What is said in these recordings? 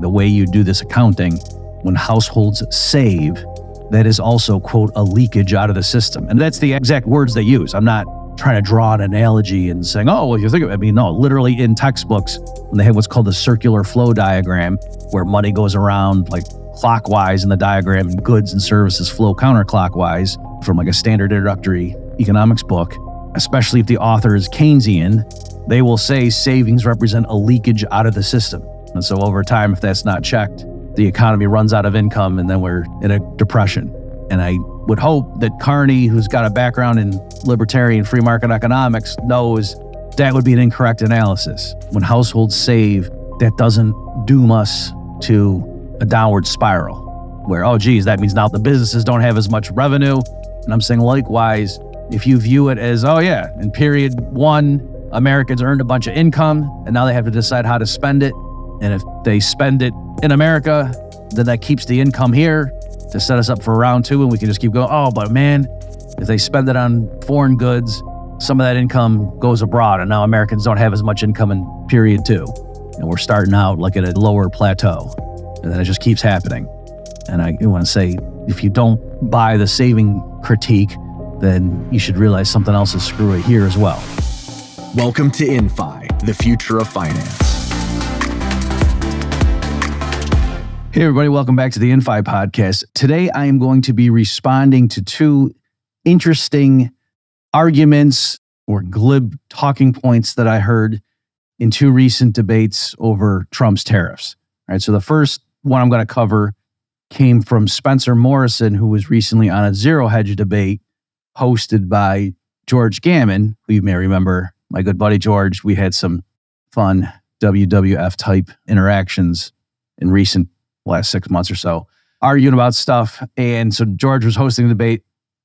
the way you do this accounting, when households save, that is also, quote, a leakage out of the system. And that's the exact words they use. I'm not trying to draw an analogy and saying, oh, well, you think of it. I mean, no, literally in textbooks, when they have what's called the circular flow diagram, where money goes around like clockwise in the diagram and goods and services flow counterclockwise from like a standard introductory economics book, especially if the author is Keynesian, they will say savings represent a leakage out of the system. And so over time, if that's not checked, the economy runs out of income and then we're in a depression. And I would hope that Carney, who's got a background in libertarian free market economics, knows that would be an incorrect analysis. When households save, that doesn't doom us to a downward spiral where, oh, geez, that means now the businesses don't have as much revenue. And I'm saying likewise, if you view it as, oh yeah, in period one, Americans earned a bunch of income and now they have to decide how to spend it. And if they spend it in America, then that keeps the income here to set us up for round two, and we can just keep going, oh, but man, if they spend it on foreign goods, some of that income goes abroad, and now Americans don't have as much income in period two. And we're starting out like at a lower plateau, and then it just keeps happening. And I want to say, if you don't buy the saving critique, then you should realize something else is screwy here as well. Welcome to InFi, the future of finance. Hey everybody, welcome back to the InFi podcast. Today I am going to be responding to two interesting arguments or glib talking points that I heard in two recent debates over Trump's tariffs. All right, so the first one I'm going to cover came from Spencer Morrison, who was recently on a ZeroHedge debate hosted by George Gammon, who you may remember, my good buddy George. We had some fun WWF type interactions in recent last 6 months or so, arguing about stuff. And so George was hosting the debate.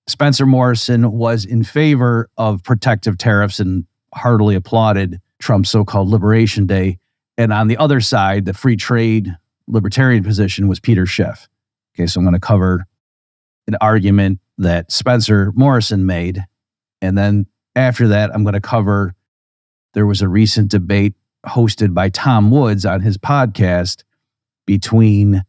Spencer Morrison was in favor of protective tariffs and heartily applauded Trump's so-called Liberation Day. And on the other side, the free trade libertarian position was Peter Schiff. Okay, so I'm going to cover an argument that Spencer Morrison made. And then after that, I'm going to cover, there was a recent debate hosted by Tom Woods on his podcast between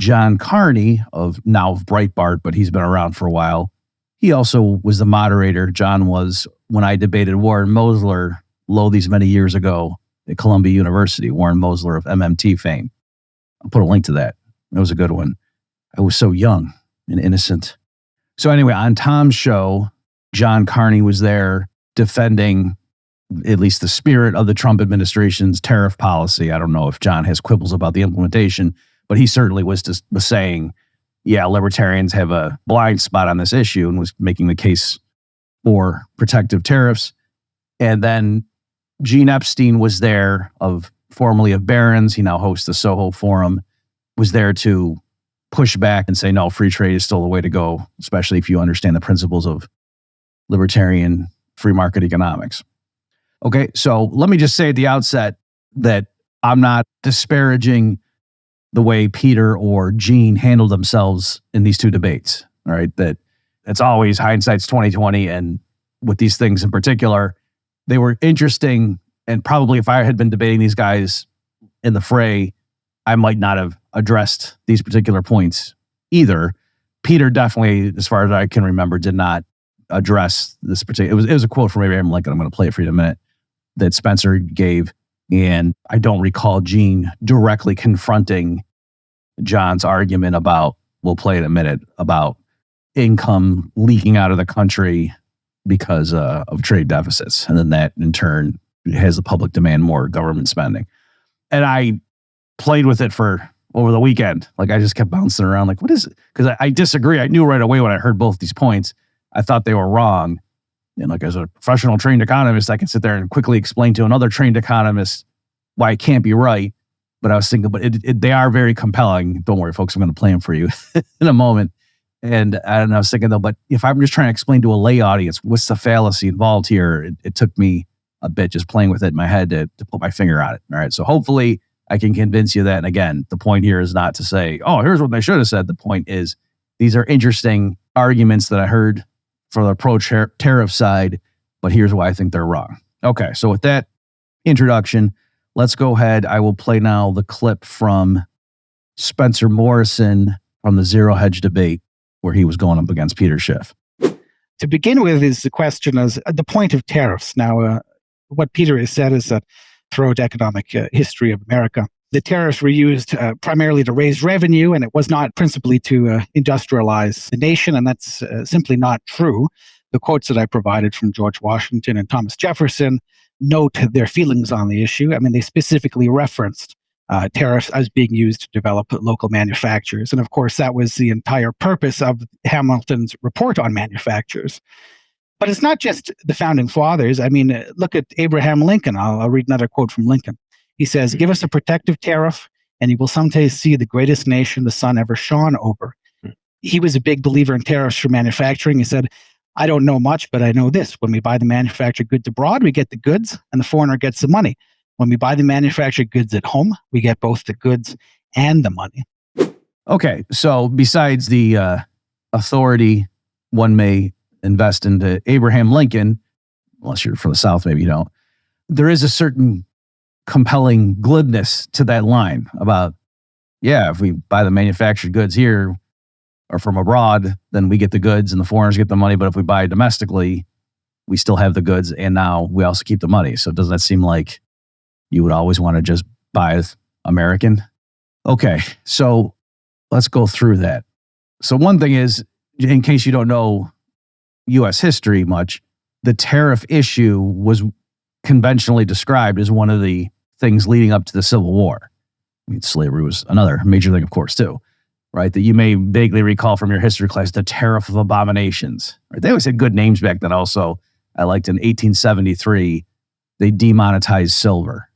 John Carney of Breitbart, but he's been around for a while. He also was the moderator. John was when I debated Warren Mosler these many years ago at Columbia University, Warren Mosler of MMT fame. I'll put a link to that. That was a good one. I was so young and innocent. So anyway, on Tom's show, John Carney was there defending at least the spirit of the Trump administration's tariff policy. I don't know if John has quibbles about the implementation, but he certainly was saying, yeah, libertarians have a blind spot on this issue, and was making the case for protective tariffs. And then Gene Epstein was there, formerly of Barron's. He now hosts the Soho Forum, was there to push back and say, no, free trade is still the way to go, especially if you understand the principles of libertarian free market economics. Okay, so let me just say at the outset that I'm not disparaging the way Peter or Gene handled themselves in these two debates. All right, that it's always hindsight's 2020, and with these things in particular, they were interesting. And probably if I had been debating these guys in the fray, I might not have addressed these particular points either. Peter definitely, as far as I can remember, did not address this particular. It was a quote from Abraham Lincoln. I'm going to play it for you in a minute, that Spencer gave. And I don't recall Gene directly confronting John's argument about, we'll play it in a minute, about income leaking out of the country because of trade deficits. And then that in turn has the public demand more government spending. And I played with it for over the weekend. Like I just kept bouncing around like, what is it? Because I disagree. I knew right away when I heard both these points, I thought they were wrong. And like as a professional trained economist, I can sit there and quickly explain to another trained economist why it can't be right. But I was thinking, but they are very compelling. Don't worry, folks, I'm going to play them for you in a moment. And I was thinking though, but if I'm just trying to explain to a lay audience, what's the fallacy involved here? It took me a bit just playing with it in my head to put my finger on it. All right. So hopefully I can convince you that. And again, the point here is not to say, oh, here's what they should have said. The point is, these are interesting arguments that I heard for the pro-tariff side, but here's why I think they're wrong. Okay, so with that introduction, let's go ahead. I will play now the clip from Spencer Morrison from the ZeroHedge debate where he was going up against Peter Schiff. To begin with is the question as the point of tariffs. Now, what Peter has said is that throughout economic history of America, the tariffs were used primarily to raise revenue, and it was not principally to industrialize the nation, and that's simply not true. The quotes that I provided from George Washington and Thomas Jefferson note their feelings on the issue. I mean, they specifically referenced tariffs as being used to develop local manufacturers. And of course, that was the entire purpose of Hamilton's report on manufacturers. But it's not just the founding fathers. I mean, look at Abraham Lincoln. I'll read another quote from Lincoln. He says, "Give us a protective tariff, and you will someday see the greatest nation the sun ever shone over." He was a big believer in tariffs for manufacturing. He said, "I don't know much, but I know this. When we buy the manufactured goods abroad, we get the goods, and the foreigner gets the money. When we buy the manufactured goods at home, we get both the goods and the money." Okay, so besides the authority one may invest into Abraham Lincoln, unless you're from the South, maybe you don't, there is a certain compelling glibness to that line about, yeah, if we buy the manufactured goods here or from abroad, then we get the goods and the foreigners get the money. But if we buy domestically, we still have the goods and now we also keep the money. So doesn't that seem like you would always want to just buy American? Okay, so let's go through that. So one thing is, in case you don't know U.S. history much, the tariff issue was conventionally described as one of the things leading up to the Civil War. I mean, slavery was another major thing, of course, too, right? That you may vaguely recall from your history class, the Tariff of Abominations. Right? They always had good names back then also. I liked in 1873, they demonetized silver.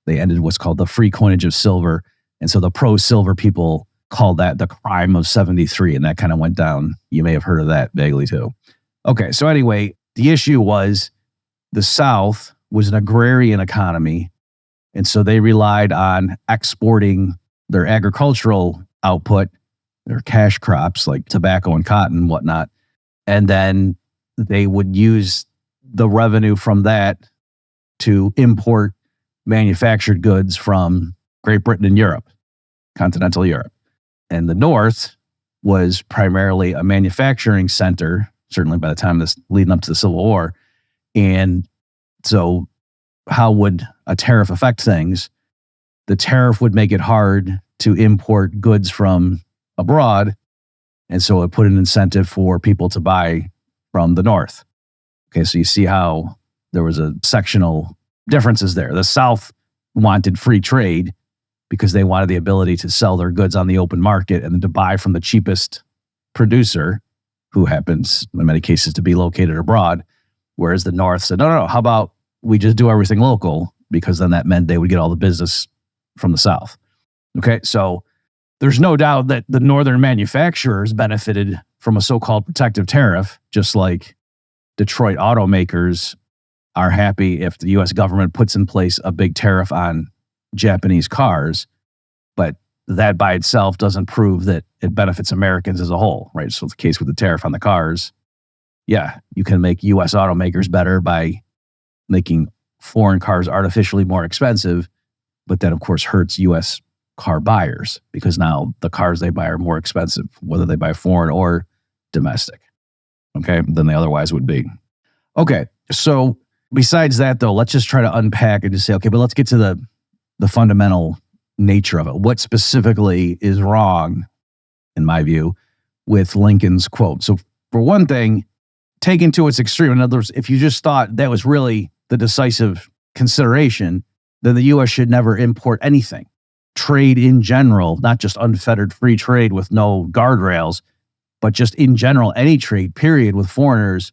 They ended what's called the free coinage of silver. And so the pro-silver people called that the crime of 73, and that kind of went down. You may have heard of that vaguely, too. Okay, so anyway, the issue was the South was an agrarian economy, and so they relied on exporting their agricultural output, their cash crops like tobacco and cotton and whatnot, and then they would use the revenue from that to import manufactured goods from Great Britain and Europe, continental Europe. And the North was primarily a manufacturing center, certainly by the time this leading up to the Civil War. And so how would a tariff affect things? The tariff would make it hard to import goods from abroad. And so it put an incentive for people to buy from the North. Okay, so you see how there was a sectional differences there. The South wanted free trade because they wanted the ability to sell their goods on the open market and then to buy from the cheapest producer, who happens in many cases to be located abroad. Whereas the North said, no, how about we just do everything local? Because then that meant they would get all the business from the South. Okay, so there's no doubt that the Northern manufacturers benefited from a so-called protective tariff, just like Detroit automakers are happy if the U.S. government puts in place a big tariff on Japanese cars, but that by itself doesn't prove that it benefits Americans as a whole, right? So the case with the tariff on the cars, yeah, you can make U.S. automakers better by making foreign cars artificially more expensive, but that of course hurts U.S. car buyers because now the cars they buy are more expensive, whether they buy foreign or domestic, okay, than they otherwise would be. Okay, so besides that though, let's just try to unpack and just say, okay, but let's get to the fundamental nature of it. What specifically is wrong, in my view, with Lincoln's quote? So for one thing, taken to its extreme, in other words, if you just thought that was really the decisive consideration, then the U.S. should never import anything. Trade in general, not just unfettered free trade with no guardrails, but just in general, any trade, period, with foreigners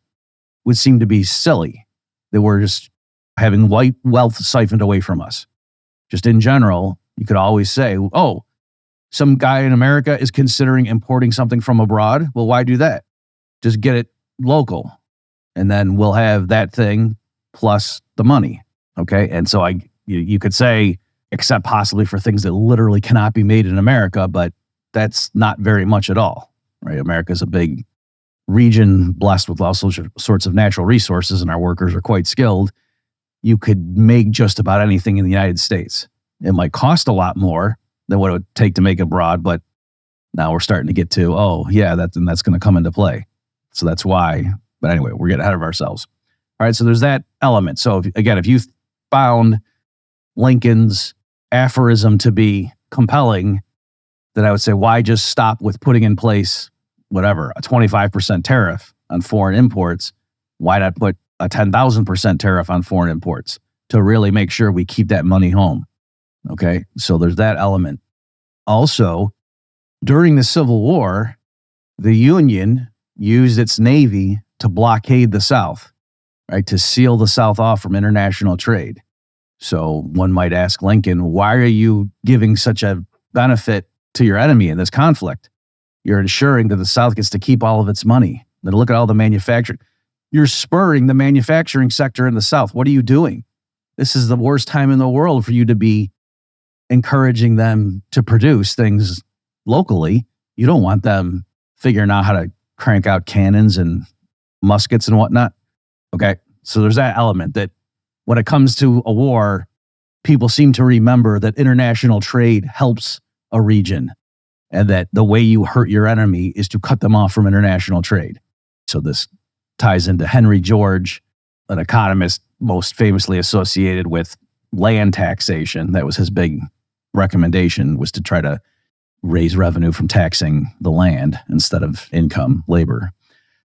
would seem to be silly. That we're just having white wealth siphoned away from us. Just in general, you could always say, oh, some guy in America is considering importing something from abroad. Well, why do that? Just get it local. And then we'll have that thing plus the money. Okay. And so you could say, except possibly for things that literally cannot be made in America, but that's not very much at all, right? America's a big region blessed with all sorts of natural resources, and our workers are quite skilled. You could make just about anything in the United States. It might cost a lot more, than what it would take to make it broad. But now we're starting to get to, that's going to come into play. So that's why. But anyway, we're getting ahead of ourselves. All right, so there's that element. So if you found Lincoln's aphorism to be compelling, then I would say, why just stop with putting in place a 25% tariff on foreign imports? Why not put a 10,000% tariff on foreign imports to really make sure we keep that money home? Okay, so there's that element. Also, during the Civil War, the Union used its Navy to blockade the South, right, to seal the South off from international trade. So one might ask Lincoln, why are you giving such a benefit to your enemy in this conflict? You're ensuring that the South gets to keep all of its money. Then look at all the manufacturing. You're spurring the manufacturing sector in the South. What are you doing? This is the worst time in the world for you to be encouraging them to produce things locally. You don't want them figuring out how to crank out cannons and muskets and whatnot. Okay, so there's that element that when it comes to a war, people seem to remember that international trade helps a region and that the way you hurt your enemy is to cut them off from international trade. So this ties into Henry George, an economist most famously associated with land taxation. That was his big recommendation, was to try to raise revenue from taxing the land instead of income, labor.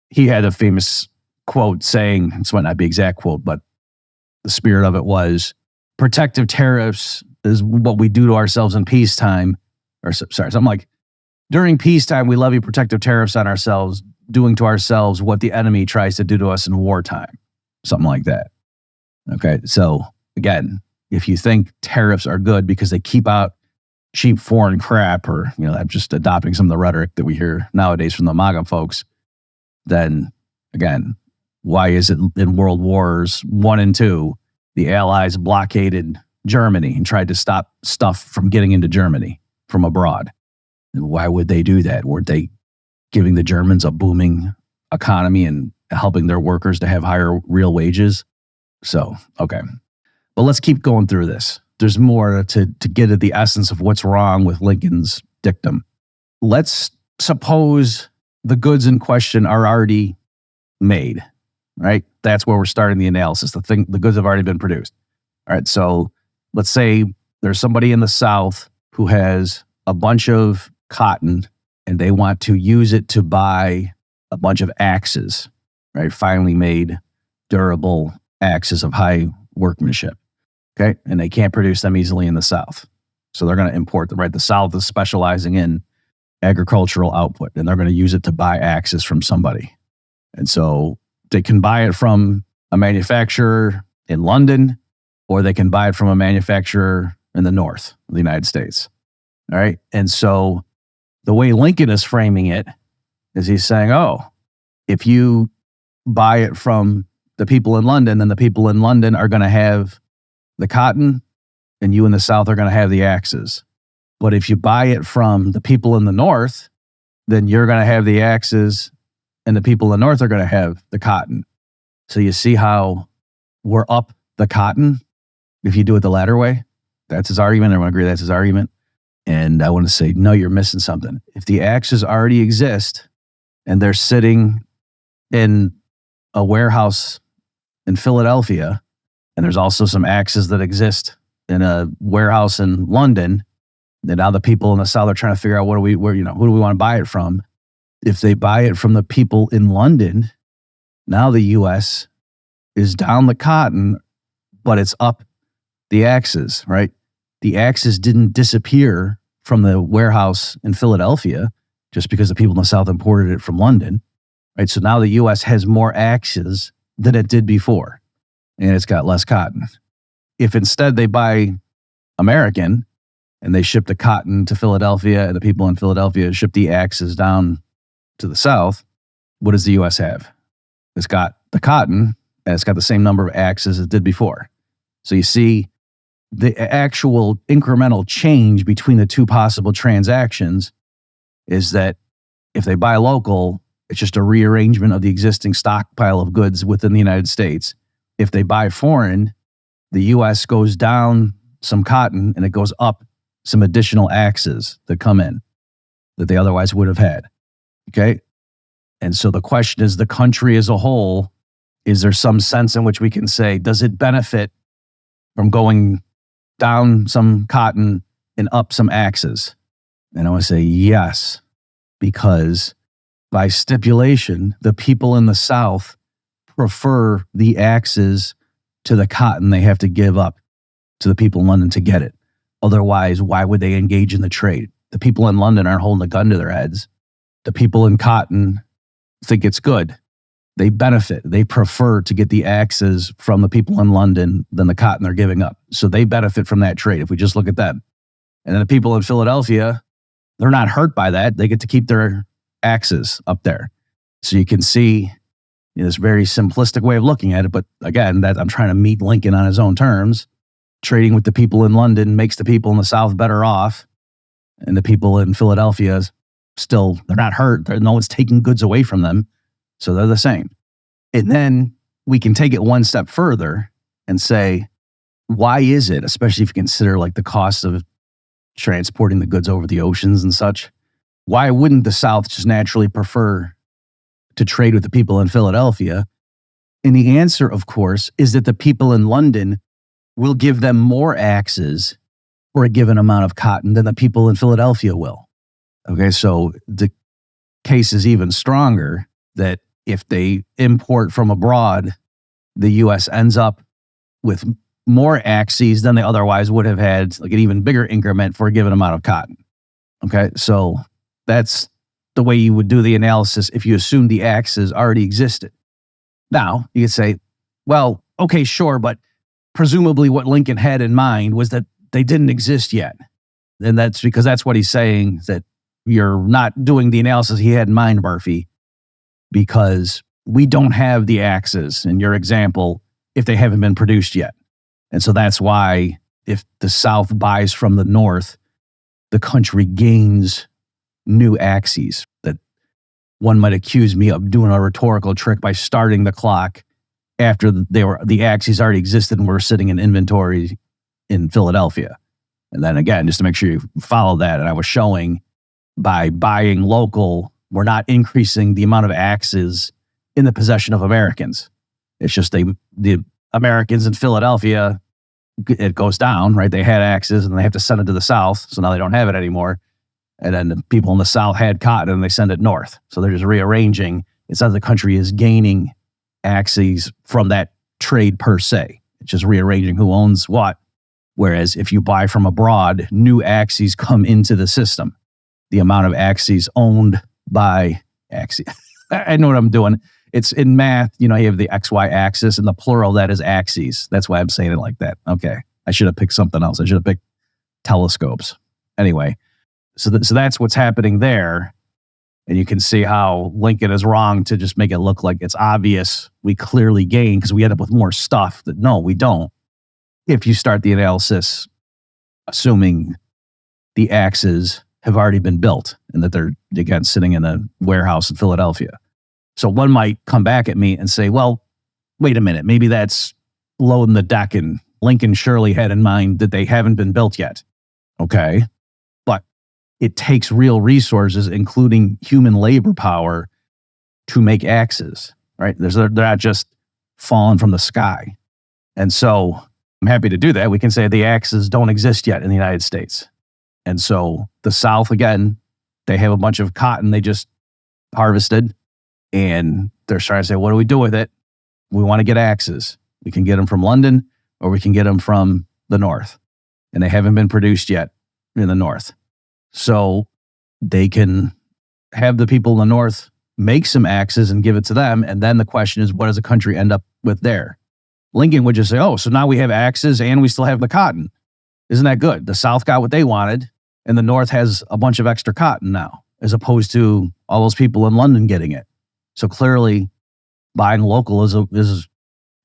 He had a famous quote saying, this might not be exact quote, but the spirit of it was, protective tariffs is what we do to ourselves in peacetime. Something like, during peacetime, we levy protective tariffs on ourselves, doing to ourselves what the enemy tries to do to us in wartime. Something like that. Okay, so again, if you think tariffs are good because they keep out cheap foreign crap, or I'm just adopting some of the rhetoric that we hear nowadays from the MAGA folks, then again, why is it in World Wars I and II, the Allies blockaded Germany and tried to stop stuff from getting into Germany from abroad? And why would they do that? Weren't they giving the Germans a booming economy and helping their workers to have higher real wages? So, okay. But let's keep going through this. There's more to get at the essence of what's wrong with Lincoln's dictum. Let's suppose the goods in question are already made, right? That's where we're starting the analysis. The goods have already been produced. All right, so let's say there's somebody in the South who has a bunch of cotton and they want to use it to buy a bunch of axes, right? Finely made, durable axes of high workmanship. Okay, and they can't produce them easily in the South. So they're going to import them, right? The South is specializing in agricultural output, and they're going to use it to buy axes from somebody. And so they can buy it from a manufacturer in London, or they can buy it from a manufacturer in the north of the United States. All right, and so the way Lincoln is framing it is he's saying, if you buy it from the people in London, then the people in London are going to have the cotton, and you in the South are going to have the axes. But if you buy it from the people in the North, then you're going to have the axes, and the people in the North are going to have the cotton. So you see how we're up the cotton if you do it the latter way? That's his argument. Everyone agree that's his argument. And I want to say, no, you're missing something. If the axes already exist and they're sitting in a warehouse in Philadelphia, and there's also some axes that exist in a warehouse in London, then now the people in the South are trying to figure out who do we want to buy it from. If they buy it from the people in London, now the U.S. is down the cotton, but it's up the axes, right? The axes didn't disappear from the warehouse in Philadelphia just because the people in the South imported it from London, right? So now the U.S. has more axes than it did before, and it's got less cotton. If instead they buy American and they ship the cotton to Philadelphia and the people in Philadelphia ship the axes down to the South, what does the U.S. have? It's got the cotton and it's got the same number of axes as it did before. So you see the actual incremental change between the two possible transactions is that if they buy local, it's just a rearrangement of the existing stockpile of goods within the United States. If they buy foreign, the U.S. goes down some cotton and it goes up some additional axes that come in that they otherwise would have had. Okay. And so the question is, the country as a whole, is there some sense in which we can say, does it benefit from going down some cotton and up some axes? And I want to say yes, because by stipulation, the people in the South prefer the axes to the cotton they have to give up to the people in London to get it. Otherwise, why would they engage in the trade? The people in London aren't holding a gun to their heads. The people in cotton think it's good. They benefit. They prefer to get the axes from the people in London than the cotton they're giving up. So they benefit from that trade if we just look at them. And then the people in Philadelphia, they're not hurt by that. They get to keep their axes up there. So you can see this very simplistic way of looking at it. But again, that I'm trying to meet Lincoln on his own terms. Trading with the people in London makes the people in the South better off. And the people in Philadelphia still, they're not hurt. No one's taking goods away from them. So they're the same. And then we can take it one step further and say, why is it, especially if you consider like the cost of transporting the goods over the oceans and such, why wouldn't the South just naturally prefer to trade with the people in Philadelphia? And the answer, of course, is that the people in London will give them more axes for a given amount of cotton than the people in Philadelphia will. Okay, so the case is even stronger that if they import from abroad, the U.S. ends up with more axes than they otherwise would have had, like an even bigger increment for a given amount of cotton. Okay, so that's the way you would do the analysis if you assume the axes already existed. Now, you could say, well, okay, sure, but presumably what Lincoln had in mind was that they didn't exist yet. And that's because that's what he's saying, that you're not doing the analysis he had in mind, Murphy, because we don't have the axes in your example if they haven't been produced yet. And so that's why if the South buys from the North, the country gains new axes. That one might accuse me of doing a rhetorical trick by starting the clock after the axes already existed and were sitting in inventory in Philadelphia. And then again, just to make sure you follow that, and I was showing by buying local, we're not increasing the amount of axes in the possession of Americans. It's just the Americans in Philadelphia, it goes down, right? They had axes and they have to send it to the South, so now they don't have it anymore. And then the people in the South had cotton and they send it north. So they're just rearranging. It's not the country is gaining axes from that trade per se. It's just rearranging who owns what. Whereas if you buy from abroad, new axes come into the system. The amount of axes owned by axes. I know what I'm doing. It's in math, you have the XY axis and the plural that is axes. That's why I'm saying it like that. Okay. I should have picked something else. I should have picked telescopes. Anyway, so that's what's happening there. And you can see how Lincoln is wrong to just make it look like it's obvious we clearly gain because we end up with more stuff that no, we don't. If you start the analysis assuming the axes have already been built and that they're, again, sitting in a warehouse in Philadelphia. So one might come back at me and say, well, wait a minute, maybe that's loading the deck and Lincoln surely had in mind that they haven't been built yet. Okay. But it takes real resources, including human labor power, to make axes, right? They're not just falling from the sky. And so I'm happy to do that. We can say the axes don't exist yet in the United States. And so the South, again, they have a bunch of cotton they just harvested. And they're trying to say, what do we do with it? We want to get axes. We can get them from London or we can get them from the North. And they haven't been produced yet in the North. So they can have the people in the North make some axes and give it to them. And then the question is, what does the country end up with there? Lincoln would just say, oh, so now we have axes and we still have the cotton. Isn't that good? The South got what they wanted and the North has a bunch of extra cotton now, as opposed to all those people in London getting it. So clearly buying local is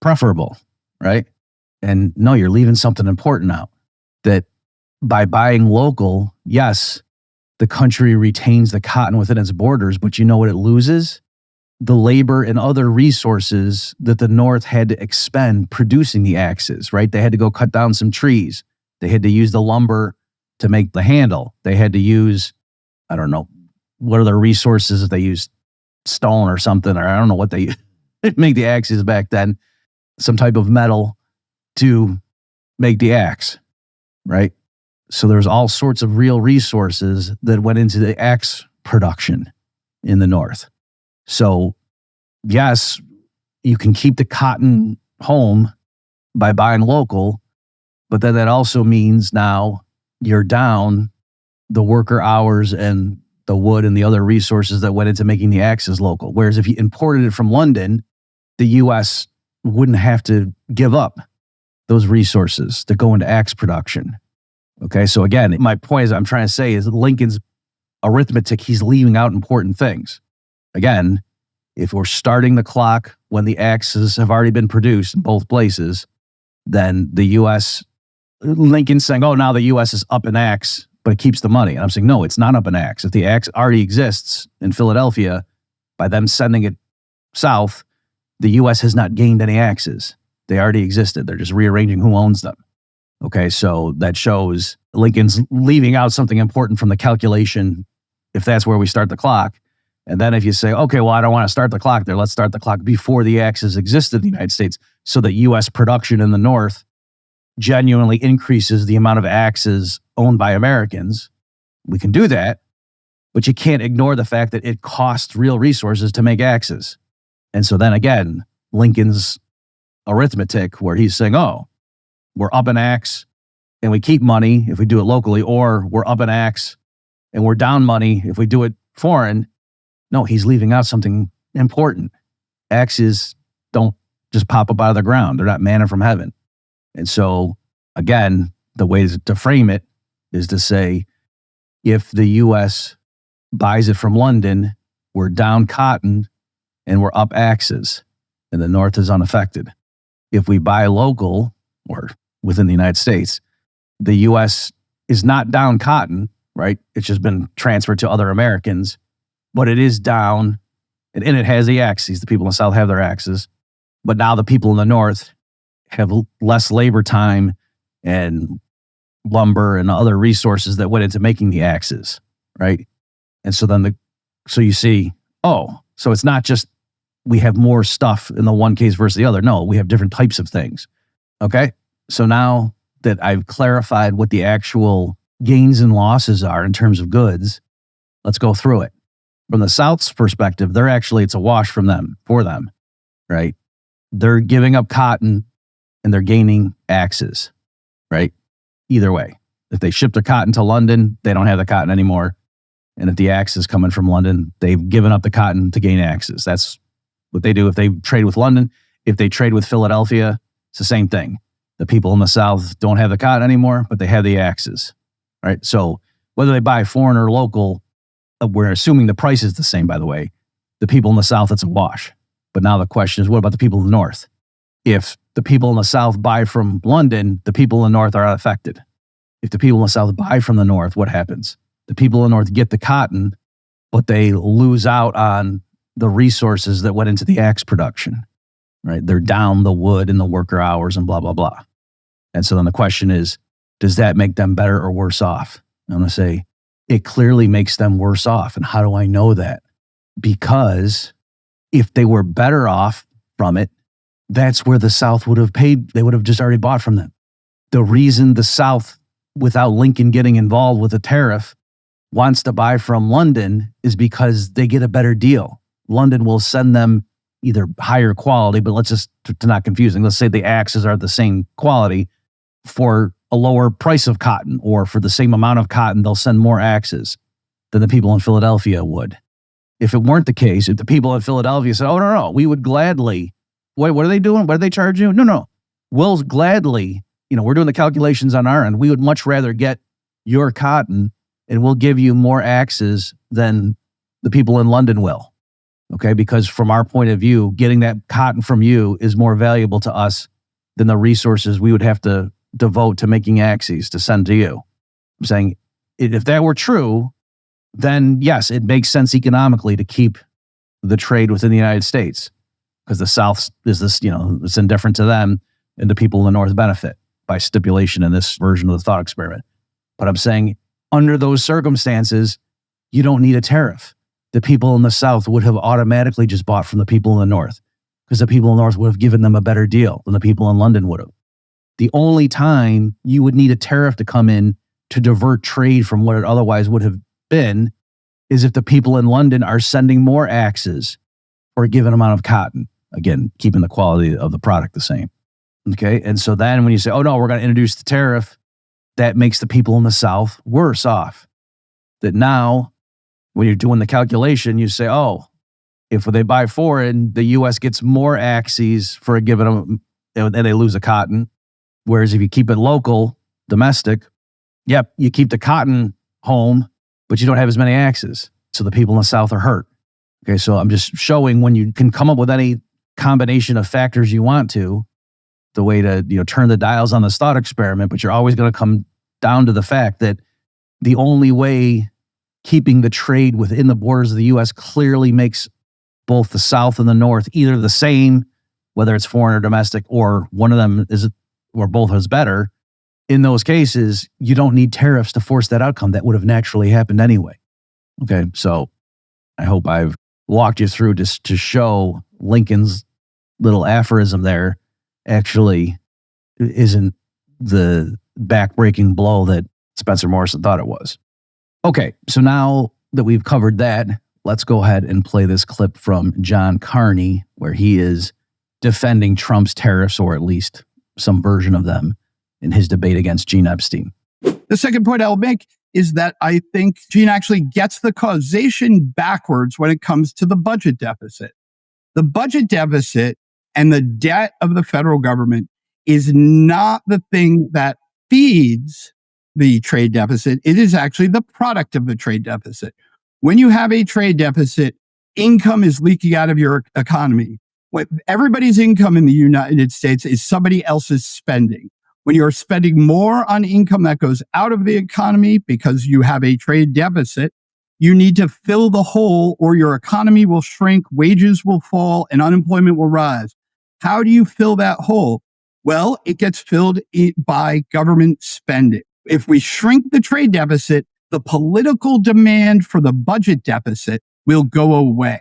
preferable, right? And no, you're leaving something important out, that by buying local, yes, the country retains the cotton within its borders, but you know what it loses? The labor and other resources that the North had to expend producing the axes, right? They had to go cut down some trees. They had to use the lumber to make the handle. They had to use, I don't know, what are the resources if they used stone or something, or I don't know what they make the axes back then, some type of metal to make the axe, right? So there's all sorts of real resources that went into the axe production in the North. So yes, you can keep the cotton home by buying local, but then that also means now you're down the worker hours and the wood and the other resources that went into making the axes local. Whereas if you imported it from London, the U.S. wouldn't have to give up those resources that go into axe production. Okay, so again, my point is I'm trying to say is that Lincoln's arithmetic, he's leaving out important things. Again, if we're starting the clock when the axes have already been produced in both places, then the U.S., Lincoln's saying, oh, now the U.S. is up an axe, but it keeps the money. And I'm saying, no, it's not up an axe. If the axe already exists in Philadelphia, by them sending it south, the U.S. has not gained any axes. They already existed. They're just rearranging who owns them. Okay, so that shows Lincoln's leaving out something important from the calculation if that's where we start the clock. And then if you say, okay, well, I don't want to start the clock there. Let's start the clock before the axes existed in the United States so that U.S. production in the North genuinely increases the amount of axes owned by Americans. We can do that, but you can't ignore the fact that it costs real resources to make axes. And so then again, Lincoln's arithmetic where he's saying, oh, we're up an axe and we keep money if we do it locally, or we're up an axe and we're down money if we do it foreign. No, he's leaving out something important. Axes don't just pop up out of the ground. They're not manna from heaven. And so, again, the way to frame it is to say, if the U.S. buys it from London, we're down cotton and we're up axes, and the North is unaffected. If we buy local or within the United States, the U.S. is not down cotton, right? It's just been transferred to other Americans, but it is down, and it has the axes. The people in the South have their axes, but now the people in the North have less labor time and lumber and other resources that went into making the axes, right? And so then so you see, oh, so it's not just we have more stuff in the one case versus the other. No, we have different types of things. Okay? So now that I've clarified what the actual gains and losses are in terms of goods, let's go through it. From the South's perspective, it's a wash for them, right? They're giving up cotton and they're gaining axes, right? Either way. If they ship their cotton to London, they don't have the cotton anymore. And if the axe is coming from London, they've given up the cotton to gain axes. That's what they do if they trade with London. If they trade with Philadelphia, it's the same thing. The people in the South don't have the cotton anymore, but they have the axes, right? So whether they buy foreign or local, we're assuming the price is the same, by the way. The people in the South, it's a wash. But now the question is, what about the people in the North? If the people in the South buy from London, the people in the North are unaffected. If the people in the South buy from the North, what happens? The people in the North get the cotton, but they lose out on the resources that went into the axe production, right? They're down the wood and the worker hours and blah, blah, blah. And so then the question is, does that make them better or worse off? I'm going to say, it clearly makes them worse off. And how do I know that? Because if they were better off from it, that's where the South would have paid. They would have just already bought from them. The reason the South, without Lincoln getting involved with a tariff, wants to buy from London is because they get a better deal. London will send them either higher quality, but let's just, to not confusing, let's say the axes are the same quality for a lower price of cotton, or for the same amount of cotton, they'll send more axes than the people in Philadelphia would. If it weren't the case, if the people in Philadelphia said, oh, no, we would gladly, what are they doing? What do they charge you? No, we'll gladly, we're doing the calculations on our end. We would much rather get your cotton and we'll give you more axes than the people in London will. Okay, because from our point of view, getting that cotton from you is more valuable to us than the resources we would have to devote to making axes to send to you. I'm saying, if that were true, then yes, it makes sense economically to keep the trade within the United States, because the South is this, it's indifferent to them, and the people in the North benefit by stipulation in this version of the thought experiment. But I'm saying under those circumstances, you don't need a tariff. The people in the South would have automatically just bought from the people in the North because the people in the North would have given them a better deal than the people in London would have. The only time you would need a tariff to come in to divert trade from what it otherwise would have been is if the people in London are sending more axes for a given amount of cotton. Again, keeping the quality of the product the same. Okay. And so then when you say, oh no, we're going to introduce the tariff, that makes the people in the South worse off. That now, when you're doing the calculation, you say, oh, if they buy foreign, the U.S. gets more axes for a given, and they lose a cotton. Whereas if you keep it local, domestic, yep, you keep the cotton home, but you don't have as many axes. So the people in the South are hurt. Okay, so I'm just showing when you can come up with any combination of factors you want to, the way to turn the dials on this thought experiment, but you're always going to come down to the fact that the only way keeping the trade within the borders of the U.S. clearly makes both the South and the North either the same, whether it's foreign or domestic, or one of them is, or both is better. In those cases, you don't need tariffs to force that outcome. That would have naturally happened anyway. Okay, so I hope I've walked you through just to show Lincoln's little aphorism there actually isn't the backbreaking blow that Spencer Morrison thought it was. Okay, so now that we've covered that, let's go ahead and play this clip from John Carney, where he is defending Trump's tariffs, or at least some version of them, in his debate against Gene Epstein. The second point I'll make is that I think Gene actually gets the causation backwards when it comes to the budget deficit. The budget deficit and the debt of the federal government is not the thing that feeds the trade deficit. It is actually the product of the trade deficit. When you have a trade deficit, income is leaking out of your economy. Everybody's income in the United States is somebody else's spending. When you're spending more on income that goes out of the economy because you have a trade deficit, you need to fill the hole or your economy will shrink, wages will fall, and unemployment will rise. How do you fill that hole? Well, it gets filled by government spending. If we shrink the trade deficit, the political demand for the budget deficit will go away.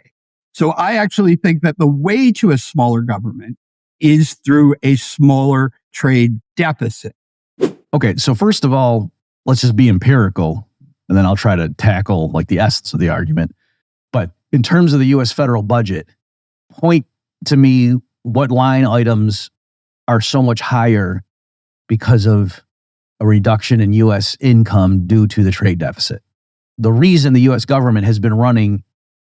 So I actually think that the way to a smaller government is through a smaller trade deficit. Okay, so first of all, let's just be empirical, and then I'll try to tackle like the essence of the argument. But in terms of the U.S. federal budget, point to me what line items are so much higher because of a reduction in U.S. income due to the trade deficit. The reason the U.S. government has been running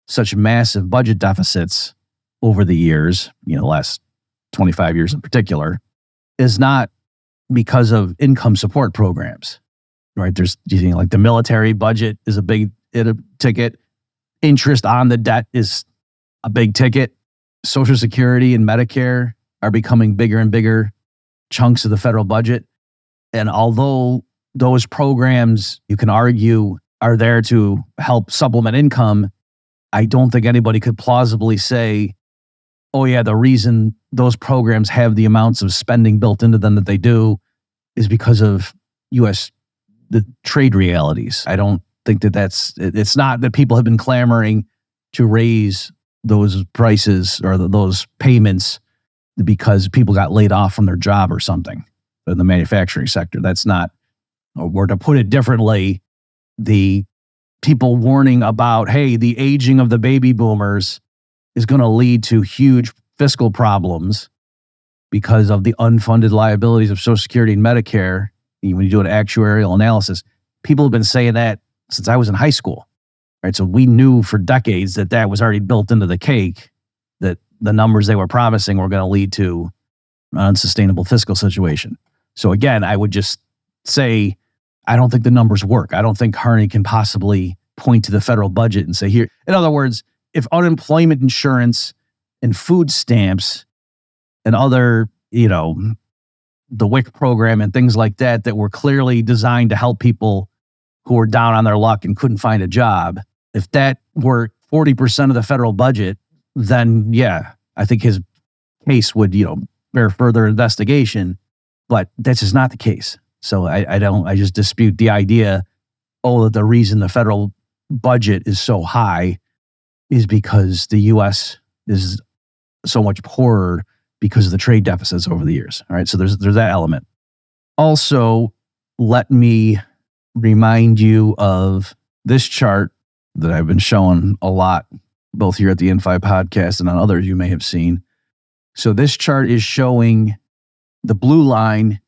such massive budget deficits over the years, the last 25 years in particular, is not because of income support programs, right? There's like the military budget is a big ticket. Interest on the debt is a big ticket. Social Security and Medicare are becoming bigger and bigger chunks of the federal budget. And although those programs, you can argue, are there to help supplement income, I don't think anybody could plausibly say, oh yeah, the reason those programs have the amounts of spending built into them that they do is because of the trade realities. I don't think it's not that people have been clamoring to raise those prices or those payments because people got laid off from their job or something in the manufacturing sector. That's not, or to put it differently, the people warning about, hey, the aging of the baby boomers is going to lead to huge fiscal problems because of the unfunded liabilities of Social Security and Medicare. When you do an actuarial analysis, people have been saying that since I was in high school, right? So we knew for decades that was already built into the cake, that the numbers they were promising were going to lead to an unsustainable fiscal situation. So again, I would just say, I don't think the numbers work. I don't think Carney can possibly point to the federal budget and say, here. In other words, if unemployment insurance and food stamps and other, the WIC program and things like that were clearly designed to help people who were down on their luck and couldn't find a job, if that were 40% of the federal budget, then yeah, I think his case would, bear further investigation. But that's just not the case. So I just dispute the idea, that the reason the federal budget is so high is because the U.S. is so much poorer because of the trade deficits over the years. All right. So there's that element. Also, let me remind you of this chart that I've been showing a lot, both here at the InFi podcast and on others you may have seen. So this chart is showing the blue line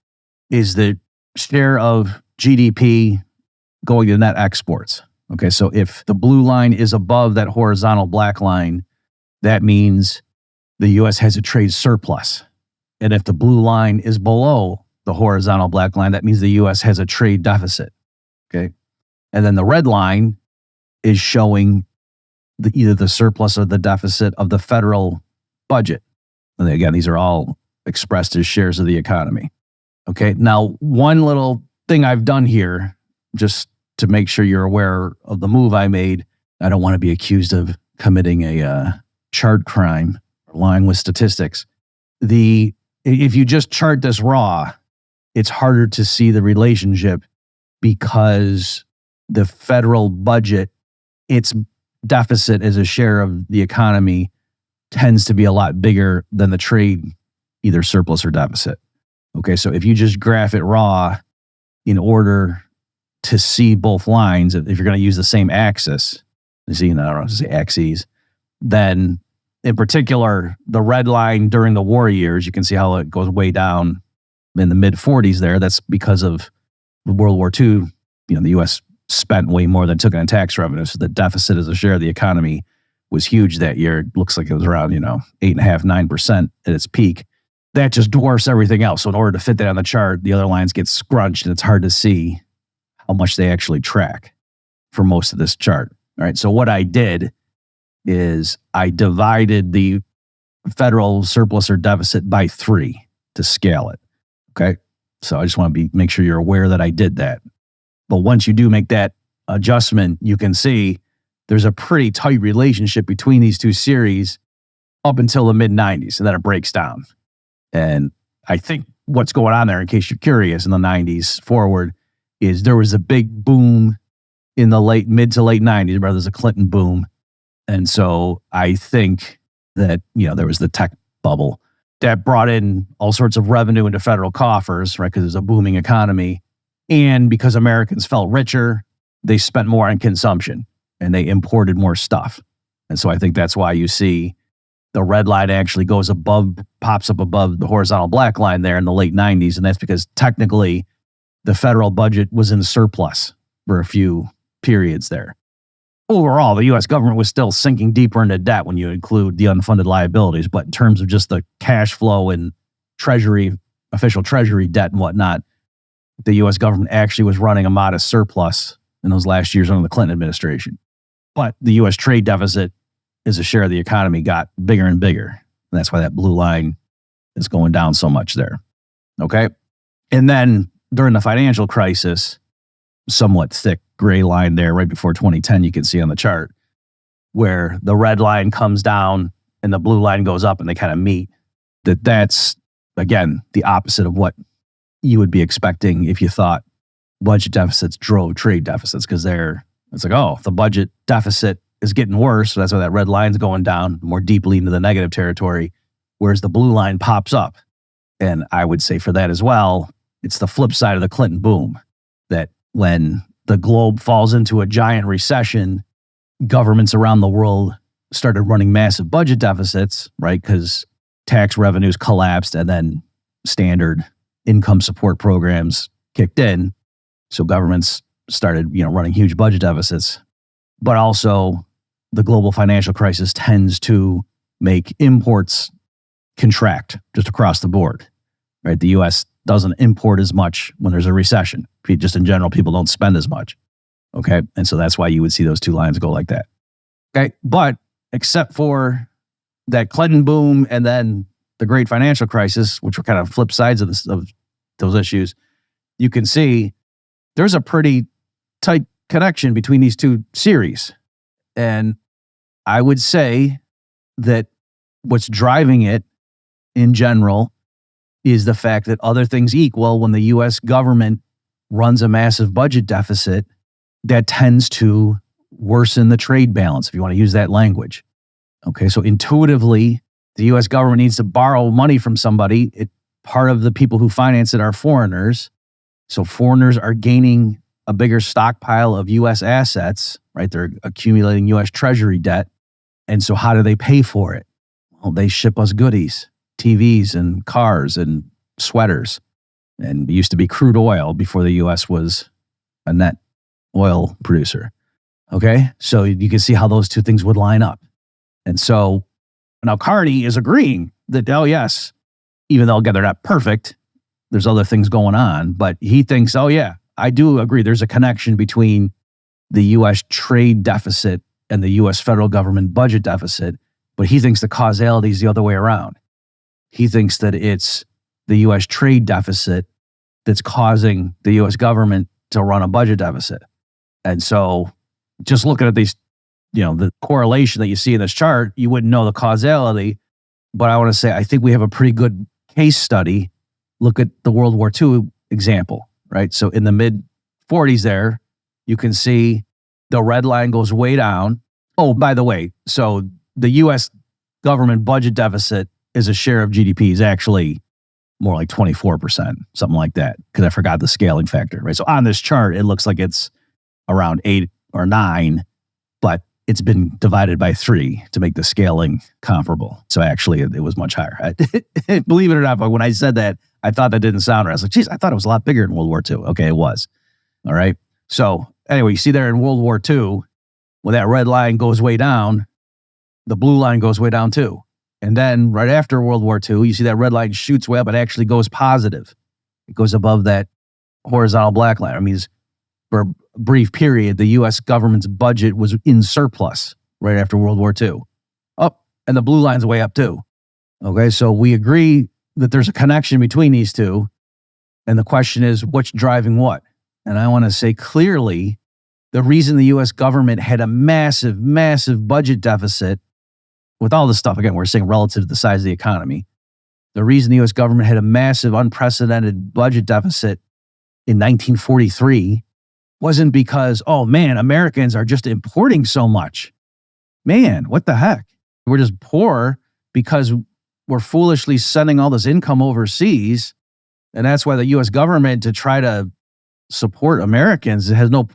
is the share of GDP going to net exports. Okay, so if the blue line is above that horizontal black line, that means the U.S. has a trade surplus. And if the blue line is below the horizontal black line, that means the U.S. has a trade deficit. Okay, and then the red line is showing either the surplus or the deficit of the federal budget. And again, these are all expressed as shares of the economy. Okay, now one little thing I've done here, just to make sure you're aware of the move I made. I don't want to be accused of committing a chart crime or lying with statistics. If you just chart this raw, it's harder to see the relationship because the federal budget, its deficit as a share of the economy tends to be a lot bigger than the trade, either surplus or deficit. Okay, so if you just graph it raw in order to see both lines, if you're going to use the same axis, axes, then in particular, the red line during the war years, you can see how it goes way down in the mid 40s there. That's because of World War II. The U.S. spent way more than it took in tax revenue. So the deficit as a share of the economy was huge that year. It looks like it was around, 8.5%, 9% at its peak. That just dwarfs everything else. So in order to fit that on the chart, the other lines get scrunched and it's hard to see how much they actually track for most of this chart. All right. So what I did is I divided the federal surplus or deficit by 3 to scale it. Okay. So I just want to make sure you're aware that I did that. But once you do make that adjustment, you can see there's a pretty tight relationship between these two series up until the mid 90s, and then it breaks down. And I think what's going on there, in case you're curious, in the 90s forward, is there was a big boom in the mid to late 90s, where there's a Clinton boom. And so I think that, there was the tech bubble that brought in all sorts of revenue into federal coffers, right? Because there's a booming economy. And because Americans felt richer, they spent more on consumption and they imported more stuff. And so I think that's why you see the red line actually pops up above the horizontal black line there in the late 90s. And that's because technically the federal budget was in surplus for a few periods there. Overall, the U.S. government was still sinking deeper into debt when you include the unfunded liabilities. But in terms of just the cash flow and official treasury debt and whatnot, the U.S. government actually was running a modest surplus in those last years under the Clinton administration. But the U.S. trade deficit as a share of the economy got bigger and bigger. And that's why that blue line is going down so much there. Okay? And then during the financial crisis, somewhat thick gray line there right before 2010, you can see on the chart, where the red line comes down and the blue line goes up and they kind of meet. That's, again, the opposite of what you would be expecting if you thought budget deficits drove trade deficits, because it's like, the budget deficit is getting worse. So that's why that red line's going down more deeply into the negative territory, whereas the blue line pops up. And I would say for that as well, it's the flip side of the Clinton boom, that when the globe falls into a giant recession, governments around the world started running massive budget deficits, right? Because tax revenues collapsed and then standard income support programs kicked in. So governments started, running huge budget deficits. But also the global financial crisis tends to make imports contract just across the board, right? The U.S. doesn't import as much when there's a recession. Just in general, people don't spend as much. Okay. And so that's why you would see those two lines go like that. Okay. But except for that Clinton boom and then the great financial crisis, which were kind of flip sides of those issues, you can see there's a pretty tight connection between these two series. And I would say that what's driving it in general is the fact that other things equal, when the US government runs a massive budget deficit, that tends to worsen the trade balance, if you want to use that language. Okay, so intuitively, the US government needs to borrow money from somebody. Part of the people who finance it are foreigners. So foreigners are gaining a bigger stockpile of US assets, right? They're accumulating US Treasury debt. And so how do they pay for it? Well, they ship us goodies, TVs and cars and sweaters. And it used to be crude oil before the US was a net oil producer. Okay, so you can see how those two things would line up. And so now Carney is agreeing that, oh yes, even though again, they're not perfect, there's other things going on, but he thinks, oh yeah, I do agree. There's a connection between the US trade deficit and the US federal government budget deficit, but he thinks the causality is the other way around. He thinks that it's the US trade deficit that's causing the US government to run a budget deficit. And so just looking at these, the correlation that you see in this chart, you wouldn't know the causality, but I want to say, I think we have a pretty good case study. Look at the World War II example, right? So in the mid 40s there, you can see the red line goes way down. Oh, by the way, so the US government budget deficit as a share of GDP is actually more like 24%, something like that, because I forgot the scaling factor, right? So on this chart, it looks like it's around 8 or 9, but it's been divided by 3 to make the scaling comparable. So actually, it was much higher. Believe it or not, but when I said that, I thought that didn't sound right. I was like, geez, I thought it was a lot bigger in World War II. Okay, it was. All right. So anyway, you see there in World War II, when that red line goes way down, the blue line goes way down too. And then right after World War II, you see that red line shoots way up and actually goes positive. It goes above that horizontal black line. I mean, for a brief period, the US government's budget was in surplus right after World War II. Up, and the blue line's way up too. Okay, so we agree that there's a connection between these two. And the question is, what's driving what? And I want to say clearly, the reason the US government had a massive, massive budget deficit with all this stuff, again, we're saying relative to the size of the economy, the reason the US government had a massive, unprecedented budget deficit in 1943 wasn't because, oh man, Americans are just importing so much. Man, what the heck? We're just poor because we're foolishly sending all this income overseas. And that's why the US government, to try to support Americans, has no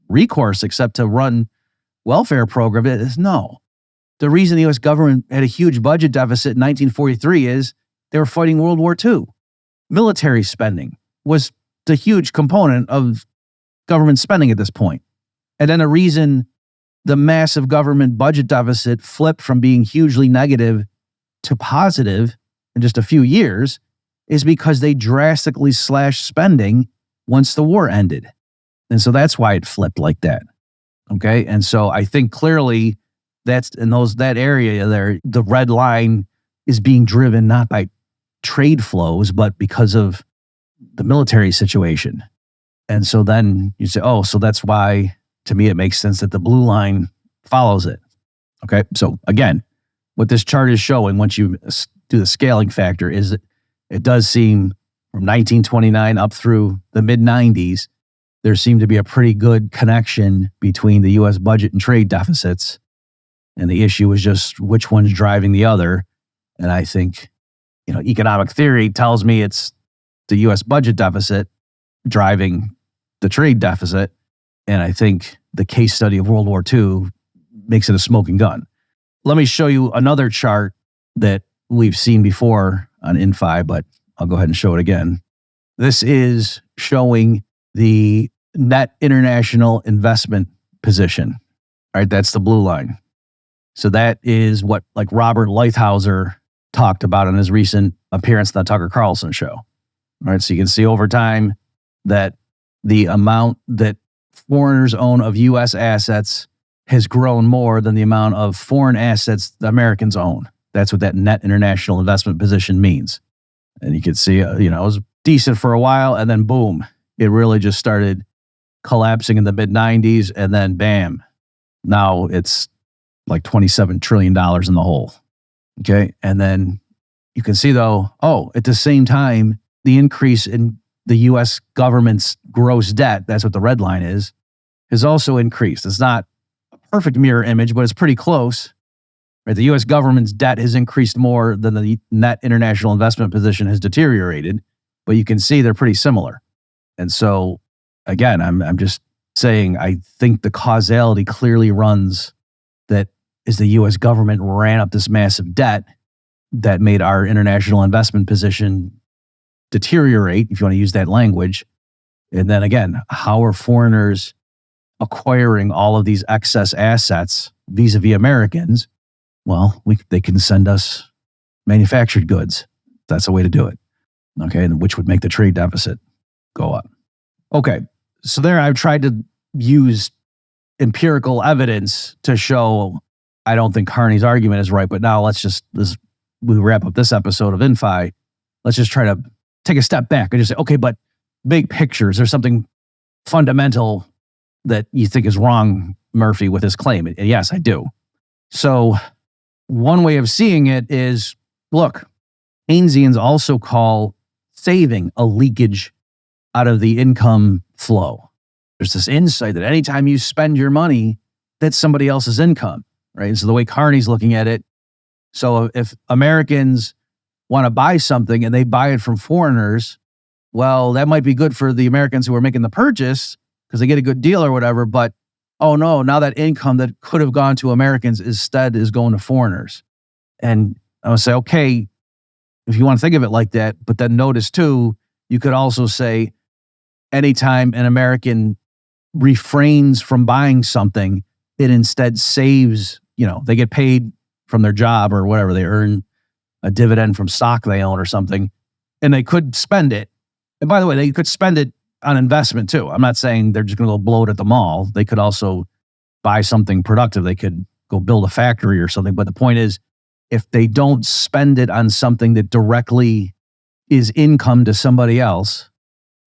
recourse except to run welfare program. It is no. The reason the US government had a huge budget deficit in 1943 is they were fighting World War II. Military spending was the huge component of government spending at this point. And then the reason the massive government budget deficit flipped from being hugely negative to positive in just a few years is because they drastically slashed spending once the war ended. And so that's why it flipped like that. Okay. And so I think clearly that's in that area there, the red line is being driven not by trade flows, but because of the military situation. And so then you say, oh, so that's why, to me, it makes sense that the blue line follows it. Okay. So again, what this chart is showing, once you do the scaling factor, is that it does seem from 1929 up through the mid 90s, there seemed to be a pretty good connection between the US budget and trade deficits. And the issue was just which one's driving the other. And I think, economic theory tells me it's the US budget deficit driving the trade deficit. And I think the case study of World War II makes it a smoking gun. Let me show you another chart that we've seen before on InFi, but I'll go ahead and show it again. This is showing the net international investment position. All right, that's the blue line. So that is what like Robert Lighthizer talked about in his recent appearance on the Tucker Carlson show. All right, so you can see over time that the amount that foreigners own of U.S. assets has grown more than the amount of foreign assets the Americans own. That's what that net international investment position means. And you can see, it was decent for a while, and then boom, it really just started collapsing in the mid 90s, and then bam, now it's like $27 trillion in the hole. Okay. And then You can see though, at the same time, the increase in the US government's gross debt, that's what the red line is, has also increased. It's not a perfect mirror image, but it's pretty close. Right? The US government's debt has increased more than the net international investment position has deteriorated, but you can see they're pretty similar. And so, again, I'm just saying, I think the causality clearly runs that as the US government ran up this massive debt that made our international investment position deteriorate, if you want to use that language. And then again, how are foreigners acquiring all of these excess assets vis-a-vis Americans? Well, they can send us manufactured goods. That's a way to do it. Okay, which would make the trade deficit go up. Okay, so there I've tried to use empirical evidence to show I don't think Carney's argument is right. But now we wrap up this episode of InFi. Let's just try to take a step back and just say, okay, but big picture, is there something fundamental that you think is wrong, Murphy, with this claim? And yes, I do. So one way of seeing it is, look, Keynesians also call saving a leakage out of the income flow. There's this insight that anytime you spend your money, that's somebody else's income, right? And so the way Carney's looking at it, so if Americans want to buy something and they buy it from foreigners, well, that might be good for the Americans who are making the purchase because they get a good deal or whatever. But, oh no, now that income that could have gone to Americans instead is going to foreigners. And I would say, okay, if you want to think of it like that, but then notice too, you could also say anytime an American refrains from buying something, it instead saves, they get paid from their job or whatever, they earn a dividend from stock they own or something, and they could spend it. And by the way, they could spend it on investment too. I'm not saying they're just going to go blow it at the mall. They could also buy something productive. They could go build a factory or something. But the point is, if they don't spend it on something that directly is income to somebody else,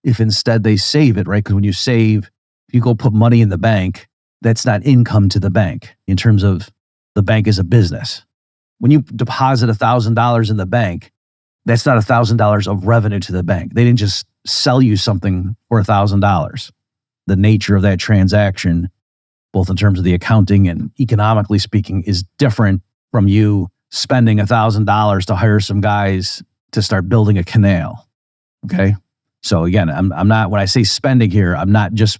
if instead they save it, right? Because when you save, if you go put money in the bank, that's not income to the bank in terms of the bank is a business. When you deposit $1,000 in the bank, that's not $1,000 of revenue to the bank. They didn't just sell you something for $1,000. The nature of that transaction, both in terms of the accounting and economically speaking, is different from you spending $1,000 to hire some guys to start building a canal. Okay. So again, I'm not, when I say spending here, I'm not just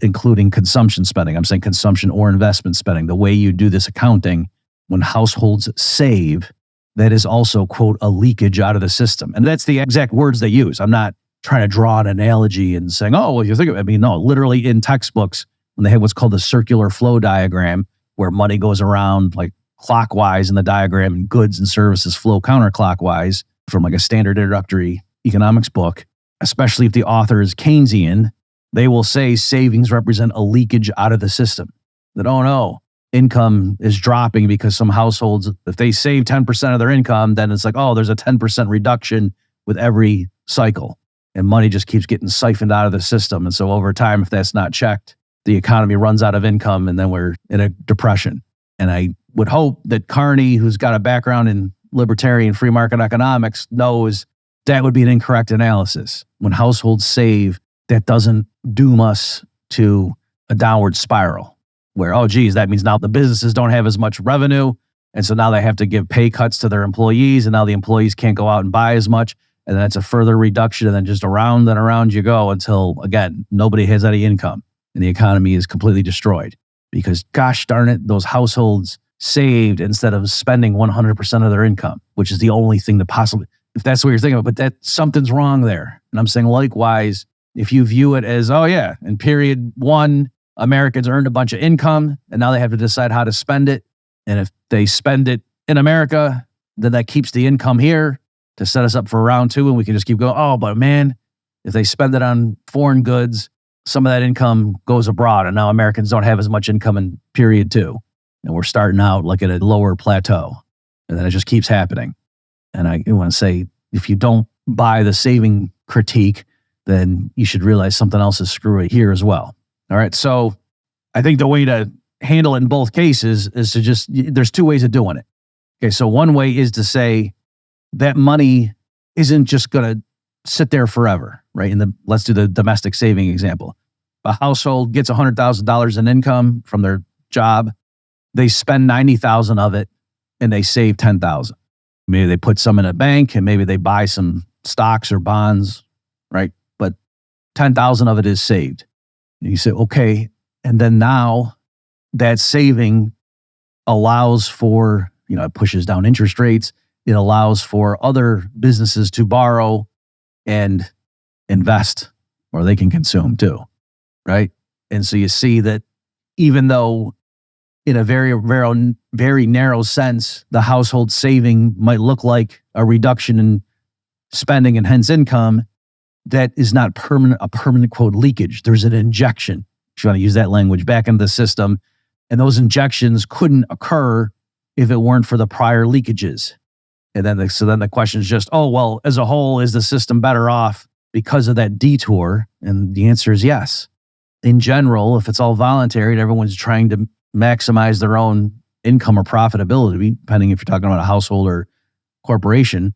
including consumption spending. I'm saying consumption or investment spending. The way you do this accounting, when households save, that is also, quote, a leakage out of the system. And that's the exact words they use. I'm not trying to draw an analogy and saying, oh, well, you think of it. No, literally in textbooks, when they have what's called the circular flow diagram, where money goes around like clockwise in the diagram and goods and services flow counterclockwise from like a standard introductory economics book, especially if the author is Keynesian, they will say savings represent a leakage out of the system. That, oh no, income is dropping because some households, if they save 10% of their income, then it's like, oh, there's a 10% reduction with every cycle. And money just keeps getting siphoned out of the system. And so over time, if that's not checked, the economy runs out of income and then we're in a depression. And I would hope that Carney, who's got a background in libertarian free market economics, knows that would be an incorrect analysis. When households save, that doesn't doom us to a downward spiral where, oh, geez, that means now the businesses don't have as much revenue. And so now they have to give pay cuts to their employees. And now the employees can't go out and buy as much. And then it's a further reduction. And then just around and around you go until, again, nobody has any income and the economy is completely destroyed. Because gosh darn it, those households saved instead of spending 100% of their income, which is the only thing that possibly, if that's what you're thinking about, but something's wrong there. And I'm saying likewise, if you view it as, oh yeah, in period one, Americans earned a bunch of income and now they have to decide how to spend it. And if they spend it in America, then that keeps the income here to set us up for round two. And we can just keep going, oh, but man, if they spend it on foreign goods, some of that income goes abroad. And now Americans don't have as much income in period two. And we're starting out like at a lower plateau. And then it just keeps happening. And I want to say, if you don't buy the saving critique, then you should realize something else is screwy here as well. All right. So I think the way to handle it in both cases is to just, there's two ways of doing it. Okay. So one way is to say, that money isn't just going to sit there forever, right? Let's do the domestic saving example. A household gets $100,000 in income from their job. They spend $90,000 of it and they save $10,000. Maybe they put some in a bank and maybe they buy some stocks or bonds, right? But $10,000 of it is saved. And you say, okay. And then now that saving allows for, it pushes down interest rates. It allows for other businesses to borrow and invest, or they can consume too, right? And so you see that even though in a very, very, very narrow sense, the household saving might look like a reduction in spending and hence income, that is not a permanent quote leakage. There's an injection, if you want to use that language, back into the system. And those injections couldn't occur if it weren't for the prior leakages. And then the question is just, as a whole, is the system better off because of that detour? And the answer is yes. In general, if it's all voluntary and everyone's trying to maximize their own income or profitability, depending if you're talking about a household or corporation,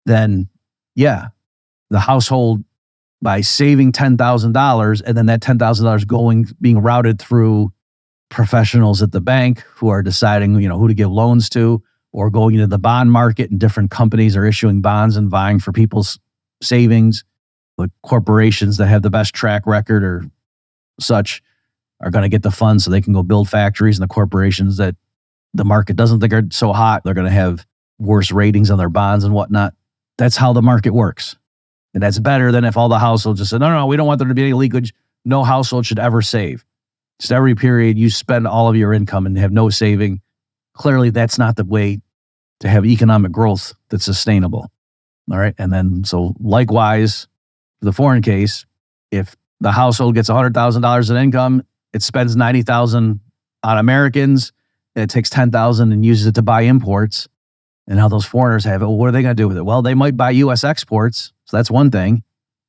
then yeah, the household, by saving $10,000 and then that $10,000 being routed through professionals at the bank who are deciding, who to give loans to, or going into the bond market, and different companies are issuing bonds and vying for people's savings. The corporations that have the best track record or such are going to get the funds so they can go build factories, and the corporations that the market doesn't think are so hot, they're going to have worse ratings on their bonds and whatnot. That's how the market works. And that's better than if all the households just said, no, we don't want there to be any leakage. No household should ever save. Just every period you spend all of your income and have no saving. Clearly, that's not the way to have economic growth that's sustainable. All right. And then, so likewise, for the foreign case, if the household gets $100,000 in income, it spends $90,000 on Americans, and it takes $10,000 and uses it to buy imports. And now those foreigners have it. Well, what are they going to do with it? Well, they might buy U.S. exports. So that's one thing.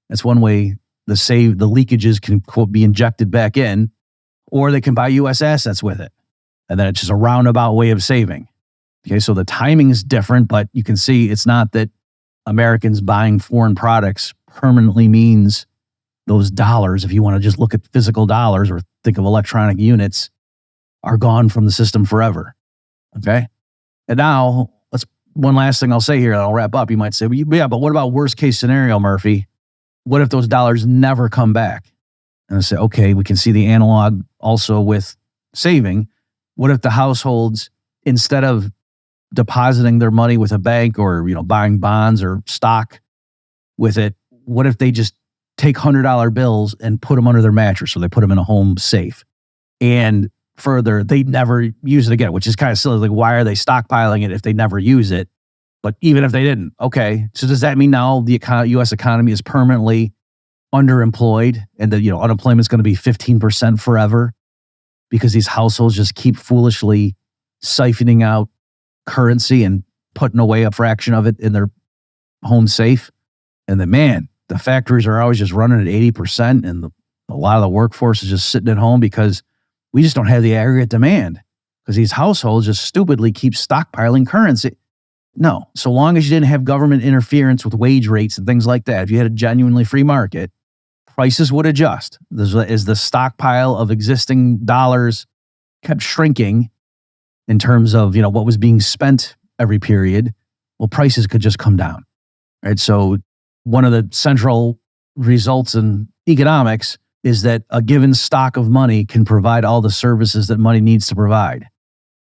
That's one way the leakages can, quote, be injected back in, or they can buy U.S. assets with it. And then it's just a roundabout way of saving. Okay, so the timing is different, but you can see it's not that Americans buying foreign products permanently means those dollars, if you want to just look at physical dollars or think of electronic units, are gone from the system forever. Okay? And now, one last thing I'll say here, and I'll wrap up. You might say, well, yeah, but what about worst case scenario, Murphy? What if those dollars never come back? And I say, okay, we can see the analog also with saving. What if the households, instead of depositing their money with a bank or buying bonds or stock with it, what if they just take $100 bills and put them under their mattress, or they put them in a home safe? And further, they never use it again, which is kind of silly. Like, why are they stockpiling it if they never use it? But even if they didn't, okay. So does that mean now the U.S. economy is permanently underemployed, and that unemployment is going to be 15% forever because these households just keep foolishly siphoning out currency and putting away a fraction of it in their home safe? And then, the factories are always just running at 80%, and a lot of the workforce is just sitting at home because we just don't have the aggregate demand, because these households just stupidly keep stockpiling currency. No, so long as you didn't have government interference with wage rates and things like that, if you had a genuinely free market, prices would adjust. As the stockpile of existing dollars kept shrinking in terms of what was being spent every period, well, prices could just come down, right? So one of the central results in economics is that a given stock of money can provide all the services that money needs to provide.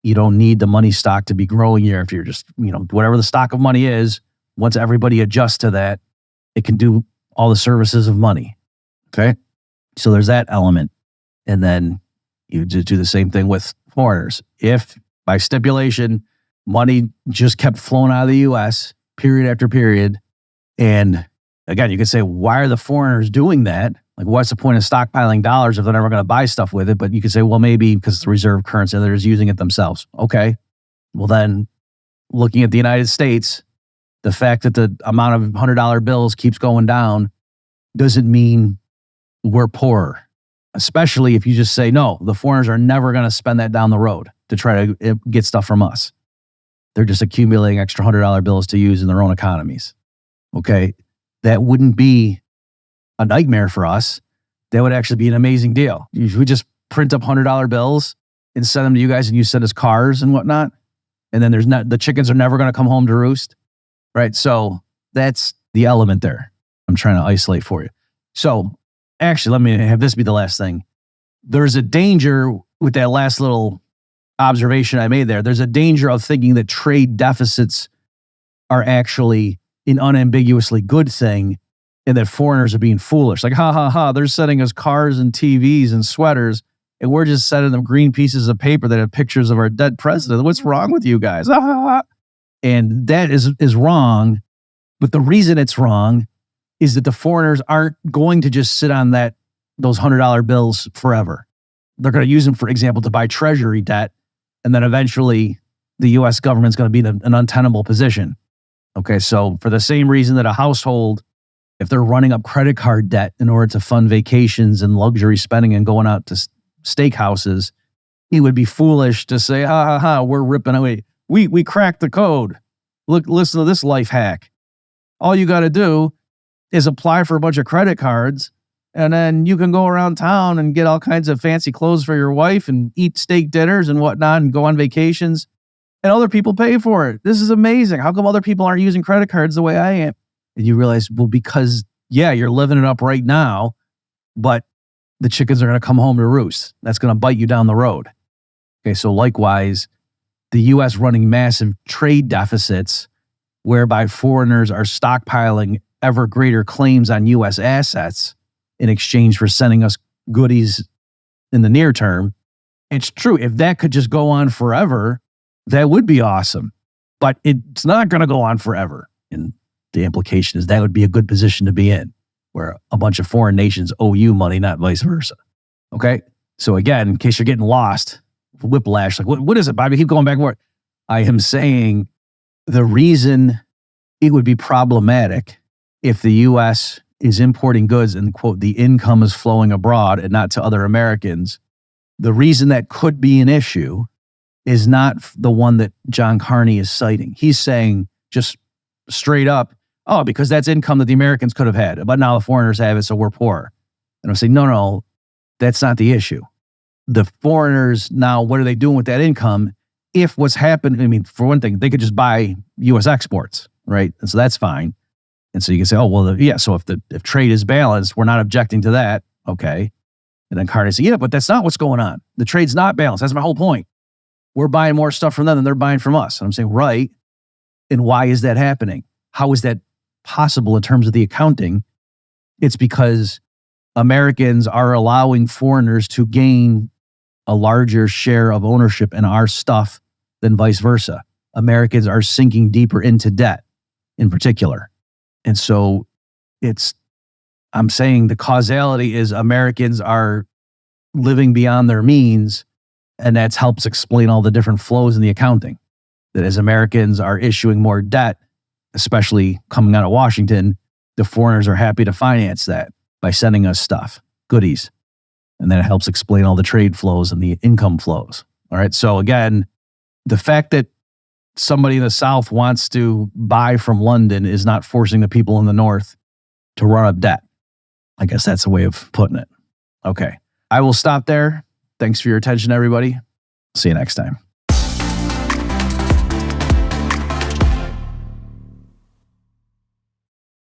You don't need the money stock to be growing here. If you're just, whatever the stock of money is, once everybody adjusts to that, it can do all the services of money. Okay? So there's that element. And then you just do the same thing with foreigners. If by stipulation, money just kept flowing out of the U.S. period after period, and again, you could say, why are the foreigners doing that? Like, what's the point of stockpiling dollars if they're never going to buy stuff with it? But you could say, well, maybe because it's the reserve currency, they're just using it themselves. Okay. Well, then looking at the United States, the fact that the amount of $100 bills keeps going down doesn't mean we're poorer, especially if you just say, no, the foreigners are never going to spend that down the road to try to get stuff from us. They're just accumulating extra $100 bills to use in their own economies. Okay. That wouldn't be a nightmare for us. That would actually be an amazing deal. We just print up $100 bills and send them to you guys, and you send us cars and whatnot. And then the chickens are never going to come home to roost. Right. So that's the element there I'm trying to isolate for you. So actually, let me have this be the last thing. There's a danger with that last little observation I made there. There's a danger of thinking that trade deficits are actually an unambiguously good thing and that foreigners are being foolish. Like, they're sending us cars and TVs and sweaters, and we're just sending them green pieces of paper that have pictures of our dead president. What's wrong with you guys? And that is wrong. But the reason it's wrong is that the foreigners aren't going to just sit on those $100 bills forever. They're going to use them, for example, to buy treasury debt. And then eventually the U.S. government's going to be in an untenable position. Okay, so for the same reason that a household, if they're running up credit card debt in order to fund vacations and luxury spending and going out to steakhouses, it would be foolish to say, we're ripping away. We cracked the code. Look, listen to this life hack. All you got to do is apply for a bunch of credit cards, and then you can go around town and get all kinds of fancy clothes for your wife and eat steak dinners and whatnot and go on vacations, and other people pay for it. This is amazing. How come other people aren't using credit cards the way I am? And you realize, well, because, you're living it up right now, but the chickens are going to come home to roost. That's going to bite you down the road. Okay, so likewise, the U.S. running massive trade deficits whereby foreigners are stockpiling ever greater claims on U.S. assets in exchange for sending us goodies in the near term. It's true. If that could just go on forever, that would be awesome. But it's not going to go on forever. And the implication is that would be a good position to be in, where a bunch of foreign nations owe you money, not vice versa. Okay? So again, in case you're getting lost, whiplash, like what is it, Bobby? Keep going back and forth. I am saying the reason it would be problematic if the U.S. is importing goods and, quote, the income is flowing abroad and not to other Americans, the reason that could be an issue is not the one that John Carney is citing. He's saying just straight up, because that's income that the Americans could have had, but now the foreigners have it, so we're poor. And I'm saying, no, that's not the issue. The foreigners now, what are they doing with that income? If what's happened, for one thing, they could just buy U.S. exports, right? And so that's fine. And so you can say, so if trade is balanced, we're not objecting to that, okay? And then Carney said, but that's not what's going on. The trade's not balanced. That's my whole point. We're buying more stuff from them than they're buying from us. And I'm saying, right. And why is that happening? How is that possible in terms of the accounting? It's because Americans are allowing foreigners to gain a larger share of ownership in our stuff than vice versa. Americans are sinking deeper into debt in particular. And so I'm saying the causality is Americans are living beyond their means, and that helps explain all the different flows in the accounting. That as Americans are issuing more debt, especially coming out of Washington, the foreigners are happy to finance that by sending us stuff, goodies. And then it helps explain all the trade flows and the income flows. All right. So again, the fact that somebody in the South wants to buy from London is not forcing the people in the North to run up debt. I guess that's a way of putting it. Okay. I will stop there. Thanks for your attention, everybody. See you next time.